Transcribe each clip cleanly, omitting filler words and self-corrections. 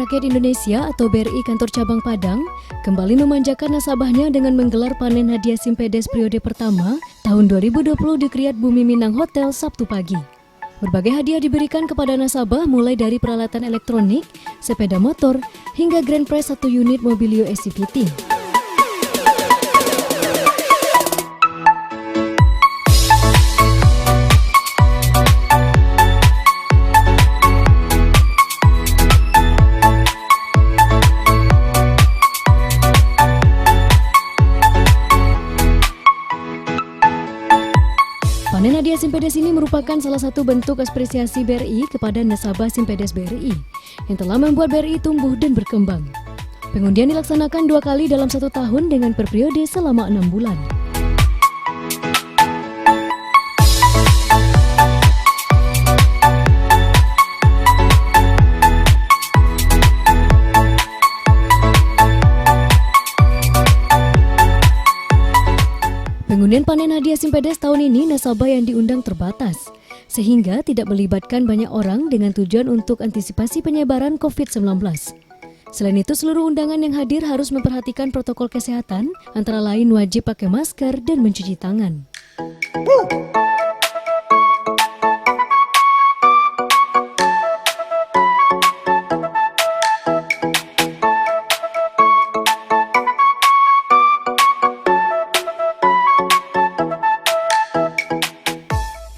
Rakyat Indonesia atau BRI Kantor Cabang Padang kembali memanjakan nasabahnya dengan menggelar panen hadiah Simpedes periode pertama tahun 2020 di Kriat Bumi Minang Hotel Sabtu pagi. Berbagai hadiah diberikan kepada nasabah mulai dari peralatan elektronik, sepeda motor, hingga grand prize 1 unit Mobilio SCVT. Panen hadiah Simpedes ini merupakan salah satu bentuk apresiasi BRI kepada nasabah Simpedes BRI yang telah membuat BRI tumbuh dan berkembang. Pengundian dilaksanakan 2 kali dalam 1 tahun dengan per periode selama 6 bulan. Pengundian panen hadiah Simpedes tahun ini nasabah yang diundang terbatas, sehingga tidak melibatkan banyak orang dengan tujuan untuk antisipasi penyebaran COVID-19. Selain itu, seluruh undangan yang hadir harus memperhatikan protokol kesehatan, antara lain wajib pakai masker dan mencuci tangan.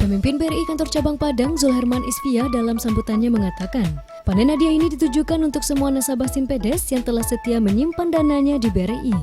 Pemimpin BRI Kantor Cabang Padang, Zulherman Isfia, dalam sambutannya mengatakan, panen hadiah ini ditujukan untuk semua nasabah Simpedes yang telah setia menyimpan dananya di BRI.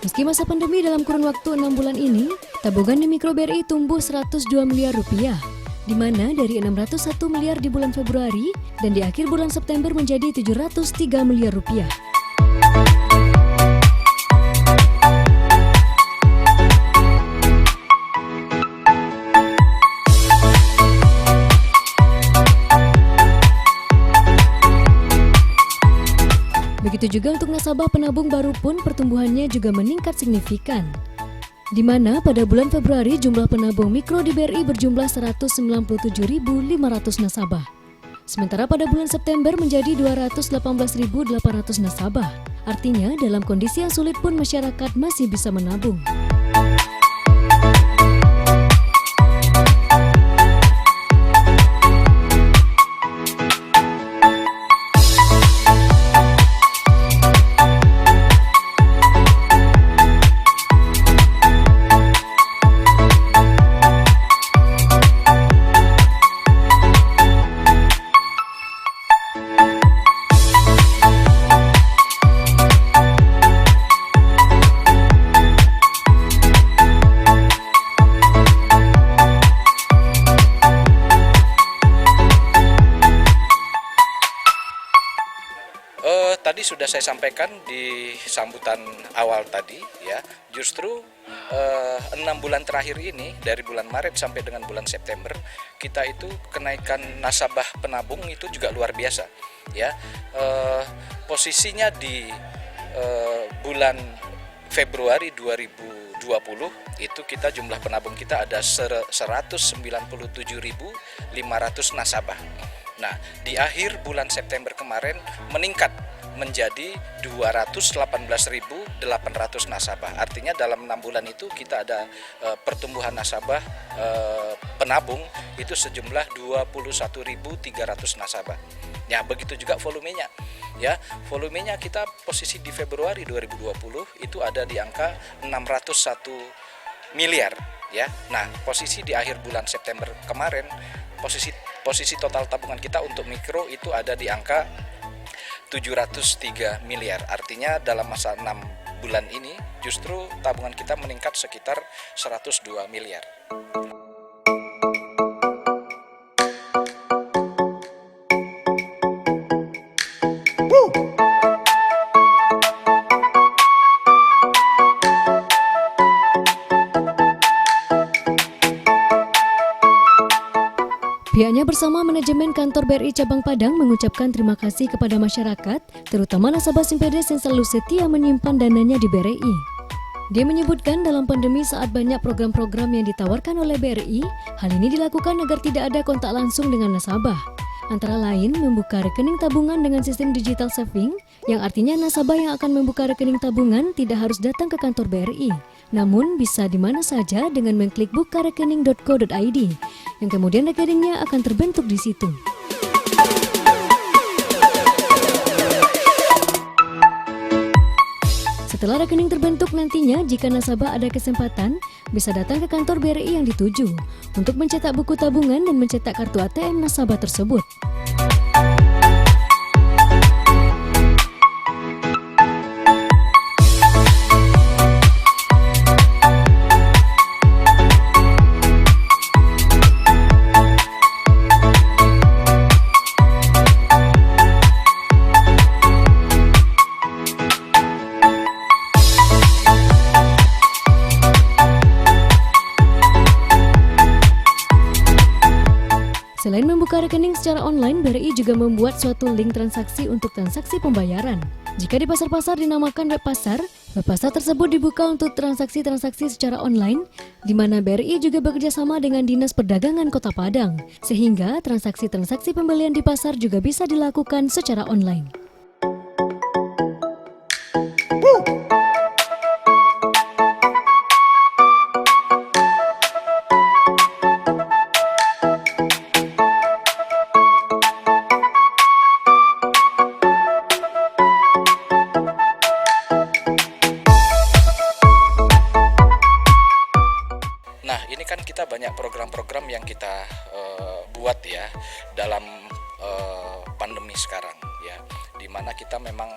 Meski masa pandemi dalam kurun waktu 6 bulan ini, tabungan di Mikro BRI tumbuh 102 miliar rupiah, di mana dari 601 miliar di bulan Februari dan di akhir bulan September menjadi 703 miliar rupiah. Begitu juga untuk nasabah penabung baru pun pertumbuhannya juga meningkat signifikan, di mana pada bulan Februari jumlah penabung mikro di BRI berjumlah 197.500 nasabah. Sementara pada bulan September menjadi 218.800 nasabah. Artinya dalam kondisi yang sulit pun masyarakat masih bisa menabung. Tadi sudah saya sampaikan di sambutan awal tadi, ya, justru 6 bulan terakhir ini dari bulan Maret sampai dengan bulan September kita itu kenaikan nasabah penabung itu juga luar biasa, ya. Posisinya di bulan Februari 2020 itu kita jumlah penabung kita ada 197.500 nasabah. Nah, di akhir bulan September kemarin meningkat menjadi 218.800 nasabah. Artinya dalam 6 bulan itu kita ada pertumbuhan nasabah penabung itu sejumlah 21.300 nasabah. Ya, begitu juga volumenya. Ya, volumenya kita posisi di Februari 2020 itu ada di angka 601 miliar, ya. Nah, posisi di akhir bulan September kemarin posisi total tabungan kita untuk mikro itu ada di angka 703 miliar. Artinya dalam masa 6 bulan ini justru tabungan kita meningkat sekitar 102 miliar. Pihaknya bersama manajemen kantor BRI Cabang Padang mengucapkan terima kasih kepada masyarakat, terutama nasabah Simpedes yang selalu setia menyimpan dananya di BRI. Dia menyebutkan dalam pandemi saat banyak program-program yang ditawarkan oleh BRI, hal ini dilakukan agar tidak ada kontak langsung dengan nasabah. Antara lain membuka rekening tabungan dengan sistem digital saving, yang artinya nasabah yang akan membuka rekening tabungan tidak harus datang ke kantor BRI, namun bisa di mana saja dengan mengklik bukarekening.co.id, yang kemudian rekeningnya akan terbentuk di situ. Setelah rekening terbentuk nantinya, jika nasabah ada kesempatan, bisa datang ke kantor BRI yang dituju untuk mencetak buku tabungan dan mencetak kartu ATM nasabah tersebut. Selain membuka rekening secara online, BRI juga membuat suatu link transaksi untuk transaksi pembayaran. Jika di pasar-pasar dinamakan web pasar tersebut dibuka untuk transaksi-transaksi secara online, di mana BRI juga bekerjasama dengan Dinas Perdagangan Kota Padang, sehingga transaksi-transaksi pembelian di pasar juga bisa dilakukan secara online. Nah, ini kan kita banyak program-program yang kita buat ya dalam pandemi sekarang ya, di mana kita memang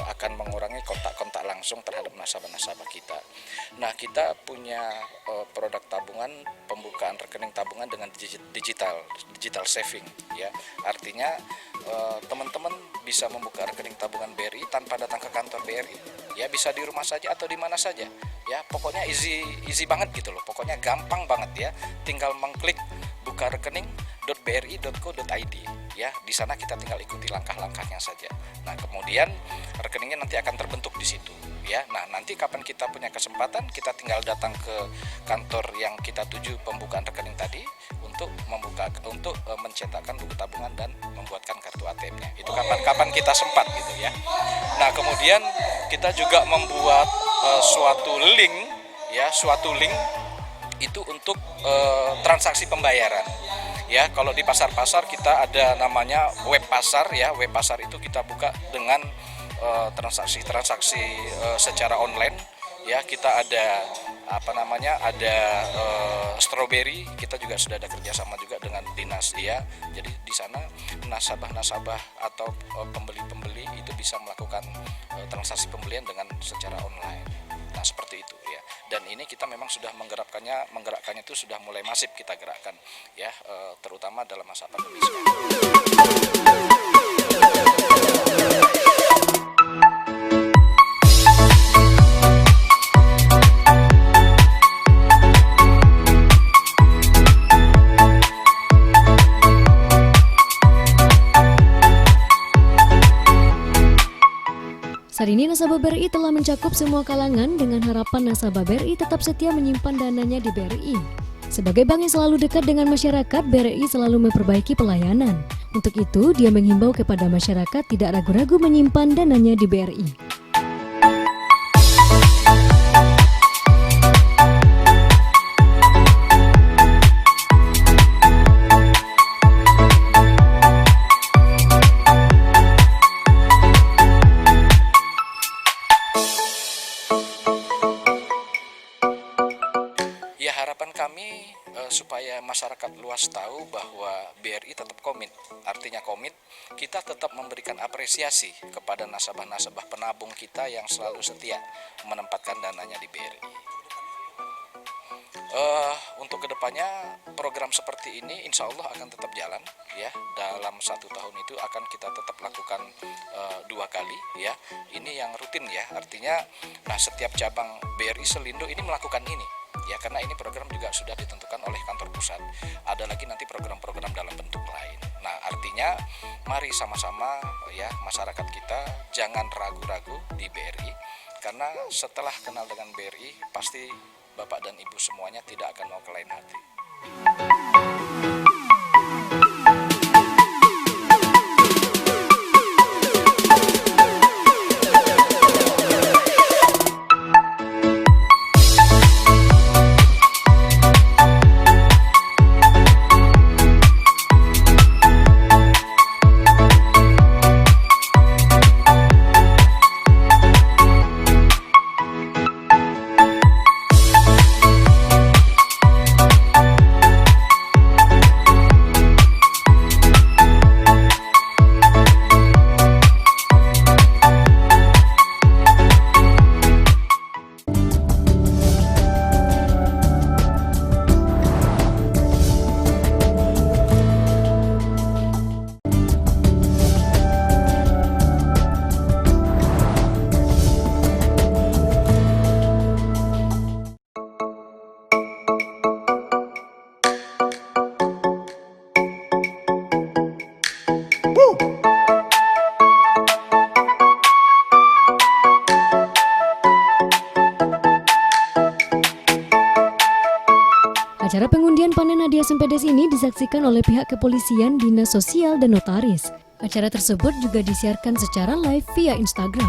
akan mengurangi kontak-kontak langsung terhadap nasabah-nasabah kita. Nah, kita punya produk tabungan, pembukaan rekening tabungan dengan digital saving ya. Artinya teman-teman bisa membuka rekening tabungan BRI tanpa datang ke kantor BRI. Ya, bisa di rumah saja atau di mana saja. Ya, pokoknya easy banget gitu loh. Pokoknya gampang banget ya. Tinggal mengklik buka rekening.bri.co.id ya. Di sana kita tinggal ikuti langkah-langkahnya saja. Nah, kemudian rekeningnya nanti akan terbentuk di situ ya. Nah, nanti kapan kita punya kesempatan, kita tinggal datang ke kantor yang kita tuju pembukaan rekening tadi untuk mencetakkan buku tabungan dan membuatkan kartu ATM-nya. Itu kapan kita sempat gitu ya. Nah, kemudian kita juga membuat suatu link itu untuk transaksi pembayaran. Ya, kalau di pasar-pasar kita ada namanya web pasar ya. Web pasar itu kita buka dengan transaksi-transaksi secara online. Ya, kita ada Strawberry, kita juga sudah ada kerjasama juga dengan dinas ya. Jadi di sana nasabah-nasabah atau pembeli-pembeli itu bisa melakukan transaksi pembelian dengan secara online. Nah, seperti itu ya. Dan ini kita memang sudah menggerakkannya itu sudah mulai masif kita gerakkan ya, terutama dalam masa pandemi sekarang. Saat ini nasabah BRI telah mencakup semua kalangan dengan harapan nasabah BRI tetap setia menyimpan dananya di BRI. Sebagai bank yang selalu dekat dengan masyarakat, BRI selalu memperbaiki pelayanan. Untuk itu, dia menghimbau kepada masyarakat tidak ragu-ragu menyimpan dananya di BRI. Harapan kami supaya masyarakat luas tahu bahwa BRI tetap komit. Artinya komit, kita tetap memberikan apresiasi kepada nasabah-nasabah penabung kita yang selalu setia menempatkan dananya di BRI. Untuk kedepannya program seperti ini insya Allah akan tetap jalan ya. Dalam 1 tahun itu akan kita tetap lakukan 2 kali ya. Ini yang rutin ya, artinya setiap cabang BRI Selindo ini melakukan ini ya, karena ini program juga sudah ditentukan oleh kantor pusat. Ada lagi nanti program-program dalam Makanya mari sama-sama ya masyarakat kita jangan ragu-ragu di BRI, karena setelah kenal dengan BRI pasti Bapak dan Ibu semuanya tidak akan mau ke lain hati. Acara pengundian panen hadiah Simpedes ini disaksikan oleh pihak kepolisian, dinas sosial, dan notaris. Acara tersebut juga disiarkan secara live via Instagram.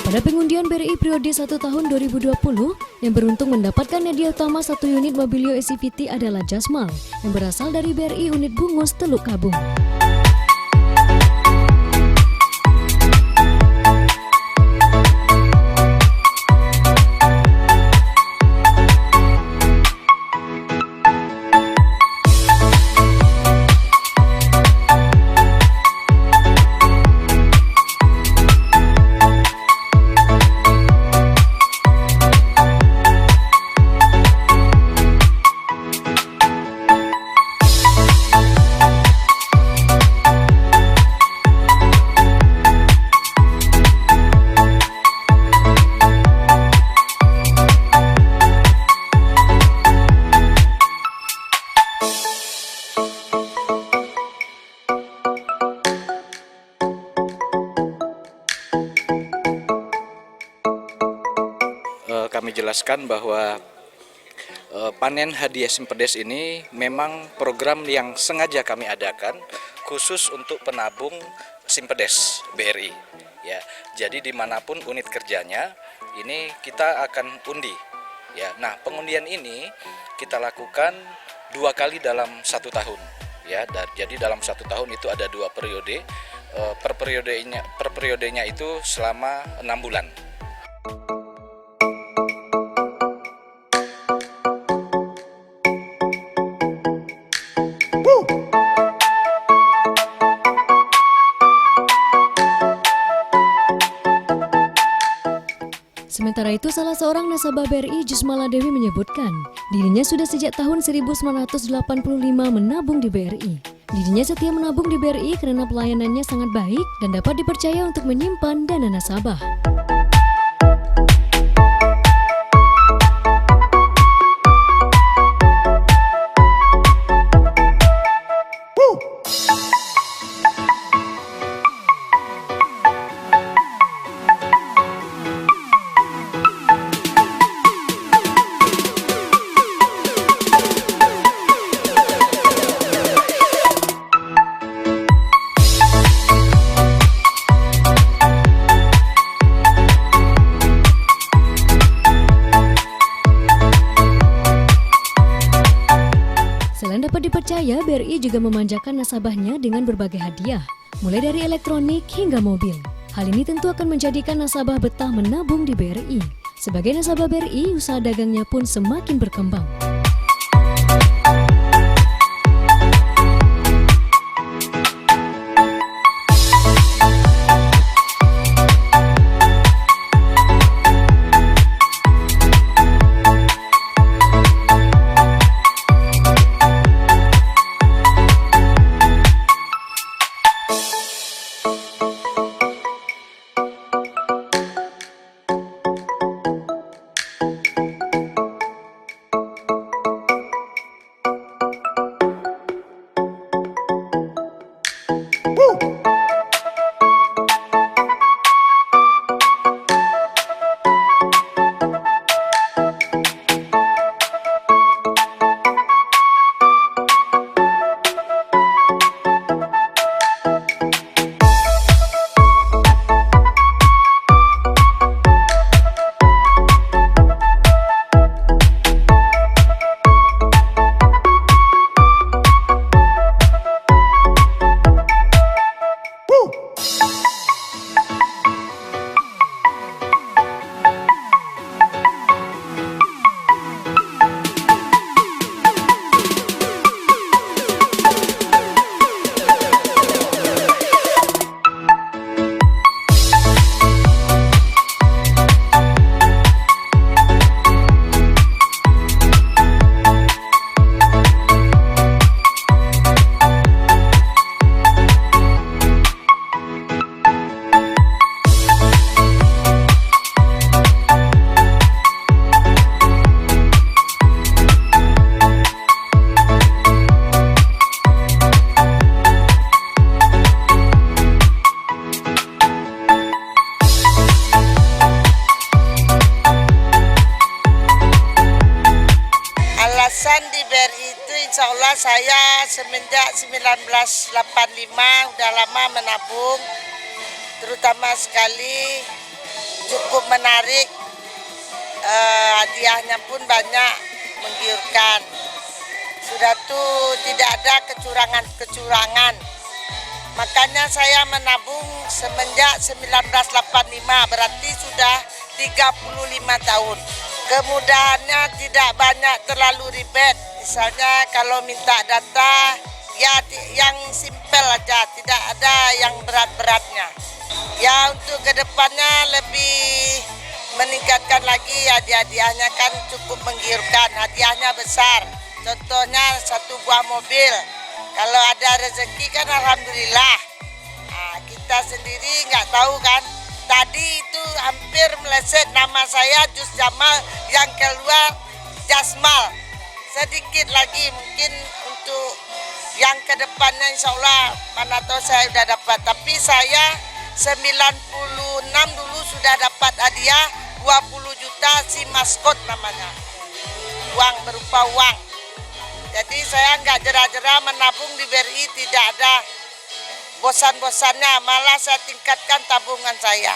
Pada pengundian BRI periode 1 tahun 2020, yang beruntung mendapatkan hadiah utama 1 unit Mobilio SCVT adalah Jasmal, yang berasal dari BRI unit Bungus, Teluk Kabung. Kami jelaskan bahwa panen hadiah Simpedes ini memang program yang sengaja kami adakan khusus untuk penabung Simpedes BRI. Ya, jadi dimanapun unit kerjanya ini kita akan undi. Ya, nah pengundian ini kita lakukan 2 kali dalam 1 tahun. Ya, jadi dalam 1 tahun itu ada 2 periode. Per periodenya itu selama 6 bulan. Sementara itu, salah seorang nasabah BRI, Jusmala Dewi, menyebutkan dirinya sudah sejak tahun 1985 menabung di BRI. Dirinya setia menabung di BRI karena pelayanannya sangat baik dan dapat dipercaya untuk menyimpan dana nasabah. Selain dapat dipercaya, BRI juga memanjakan nasabahnya dengan berbagai hadiah, mulai dari elektronik hingga mobil. Hal ini tentu akan menjadikan nasabah betah menabung di BRI. Sebagai nasabah BRI, usaha dagangnya pun semakin berkembang. insya Allah saya semenjak 1985 udah lama menabung, terutama sekali cukup menarik, hadiahnya pun banyak menggiurkan. Sudah tuh tidak ada kecurangan. Makanya saya menabung semenjak 1985, berarti sudah 35 tahun. Kemudahannya tidak banyak terlalu ribet. Misalnya kalau minta data, ya yang simpel aja, tidak ada yang berat-beratnya. Ya untuk kedepannya lebih meningkatkan lagi, hadiah-hadiahnya kan cukup menggiurkan, hadiahnya besar. Contohnya 1 buah mobil. Kalau ada rezeki kan alhamdulillah. Nah, kita sendiri nggak tahu kan. Tadi itu hampir meleset nama saya Jus Jamal, yang keluar Jasmal. Sedikit lagi mungkin untuk yang kedepannya insya Allah mana tahu saya sudah dapat. Tapi saya 96 dulu sudah dapat hadiah 20 juta si maskot namanya. Uang berupa uang. Jadi saya nggak jera-jera menabung di BRI, tidak ada bosan-bosannya, malah saya tingkatkan tabungan saya.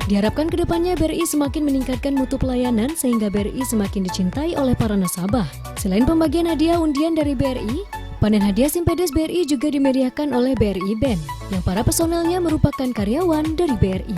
Diharapkan kedepannya BRI semakin meningkatkan mutu pelayanan sehingga BRI semakin dicintai oleh para nasabah. Selain pembagian hadiah undian dari BRI, panen hadiah Simpedes BRI juga dimeriahkan oleh BRI Band, yang para personelnya merupakan karyawan dari BRI.